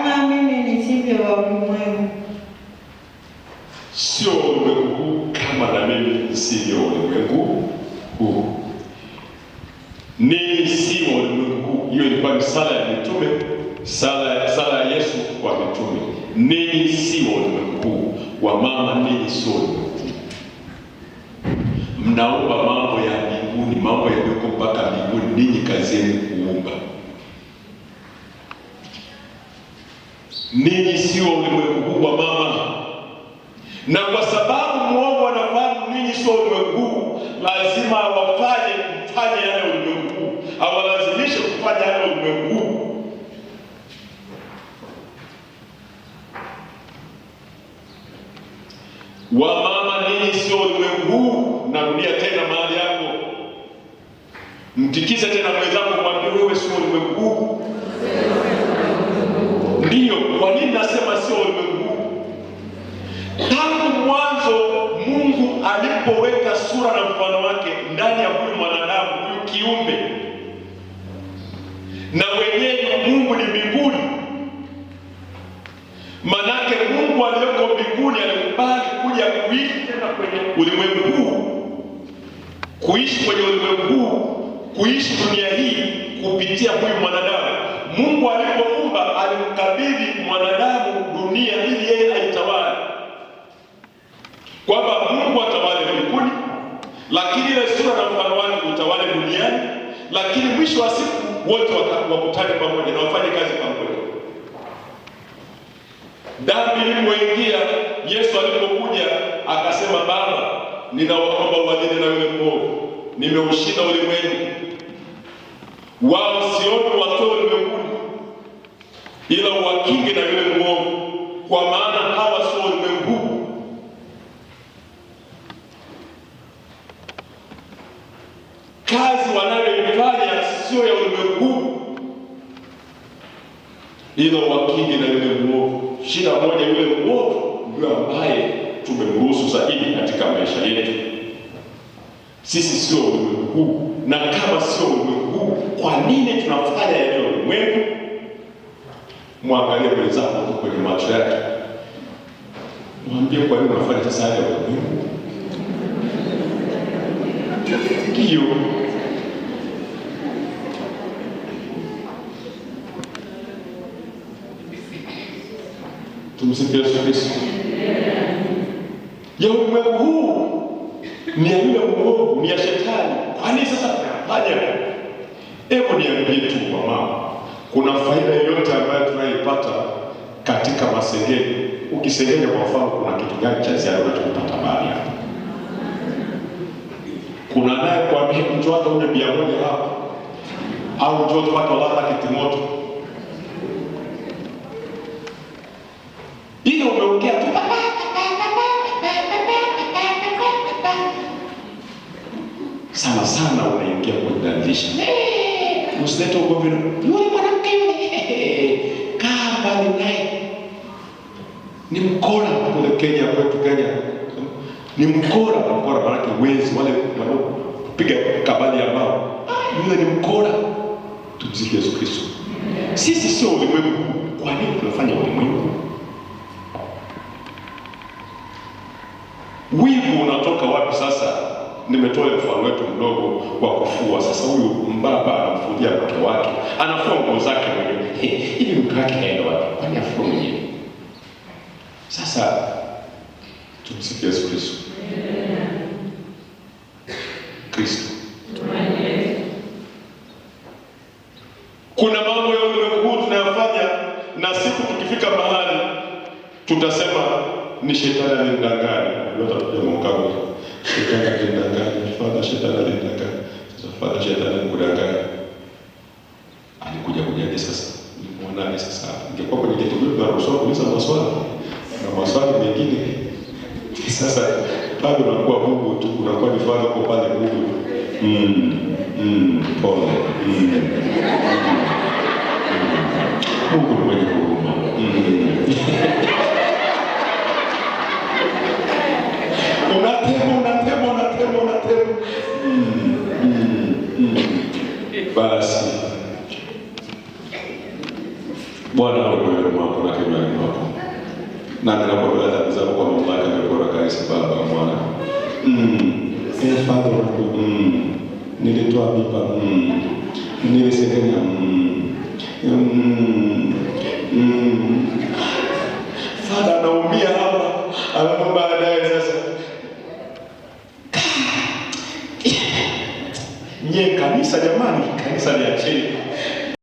kama mimi nisivyo wa ulimwengu. Sio ulimwengu huu kama na mimi nisivyo ulimwengu huu. Ninyi si wa ulimwengu huu. Hiyo ilikuwa ni sala ya mitume, sala ya Yesu kwa mitume. Ninyi si wa ulimwengu huu. Wamama, ninyi sio ulimwengu huu. Mnaomba mambo ya mbinguni, mambo yaliyoko mpaka mbinguni. Ninyi kazi yenu kuomba. Ninyi sio ulimwengu huu wa mama. Na kwa sababu Mungu anafahamu ninyi sio ulimwengu huu, lazima mfanye yale ulimwengu huu. Awalazimishe kufanya yale ulimwengu huu. Wamama, ninyi sio ulimwengu huu. Narudia tena mahali yako. Mtikise tena mwenzako, mwambie wewe sio ulimwengu huu. Ndiyo, kwa nini nasema sio ulimwengu huu? Tangu mwanzo Mungu alipoweka sura na mfano wake ndani ya huyu mwanadamu, huyu kiumbe, na wenyewe Mungu ni mbinguni. Manake Mungu aliyeko mbinguni alikubali kuja kuishi tena kwenye ulimwengu huu, kuishi kwenye ulimwengu huu, kuishi dunia hii kupitia huyu mwanadamu. Mungu alipoumba alimkabidhi mwanadamu dunia ili yeye aitawale, kwamba Mungu atawale mbinguni, lakini ile sura na mfano wake utawale duniani, lakini mwisho wa siku wote wakutane pamoja na wafanye kazi pamoja. Dhambi ilipoingia, Yesu alipokuja akasema, Baba, ninawaomba uwadhili na yule mwovu, nimeushinda ulimwengu. Wao sioni watoe ulimwenguni, ila uwakinge na yule mwovu, kwa maana hawa sio ulimwengu. Kazi wanayoifanya sio ya ulimwengu, ila uwakinge na yule mwovu. Shida moja, yule mwovu ndio ambaye tumemruhusu zaidi katika maisha yetu. Sisi sio ulimwengu huu, na kama sio ulimwengu huu, kwa nini tunafanya yale ulimwengu? Mwangalie mwenzako kwenye macho yake, mwambie, kwa nini unafanya sasa yale ulimwengu? Hiyo tumsifu Yesu Kristo. Ya ulimwengu huu ni ya yule mwovu, ni ya shetani. Kwani sasa tunafanya? Hebu niambie tu mama, kuna faida yoyote ambayo tunaipata katika masengenya? Ukisengenya kwa mfano, kuna kitu gani cha ziada unachopata mahali hapa? Kuna naye kuambia mtu hata uje 100 hapa, au njoo tupate ladha kitimoto. Hiyo umeongea tu. Sana unaingia kudandisha. Usilete ugomvi. Yule mwanamke yule, kaa mbali naye. Ni mkora kule Kenya, kwetu Kenya. Ni mkora maana wezi wale wanaopiga kabali ya mbao. Yule ni mkora. Tumsifu Yesu Kristo. Sisi sio ulimwengu. Kwa nini tunafanya ulimwengu? Wivu unatoka wapi sasa? Nimetoa mfano wetu mdogo wa kufua. Sasa huyu mbaba anamfulia mke wake, anafua nguo zake mwenyewe. Hivi mke wake kaenda wapi? Kwani afua mwenyewe? Sasa tumsifu Yesu Kristo. Kristo. Kuna mambo ya ulimwengu tunayofanya, na siku tukifika mahali tutasema ni shetani alinidanganya. Ndio tutakuja shetani alinidanganya, fadha shetani alinidanganya. Sasa fadha shetani alikudanganya, alikuja kujaje sasa? Nimuonaje sasa? Ingekuwa kwenye kitu hili tunarusha kuuliza maswali na maswali mengine. Sasa bado unakuwa Mungu tu, unakuwa ni fadha kwa pale Mungu. Pole. Mungu ni mwenye huruma. Unatema. Basi Bwana awe moyoni mwako na kinywani mwako. Na ninakuomba dhambi zako kwa mamlaka ya Bwana Yesu Baba Mwana. Father wangu, nilitoa mimba, nilisengenya, Father anaumia hapa, alafu baadaye sasa nye kanisa, jamani, kanisa liacheni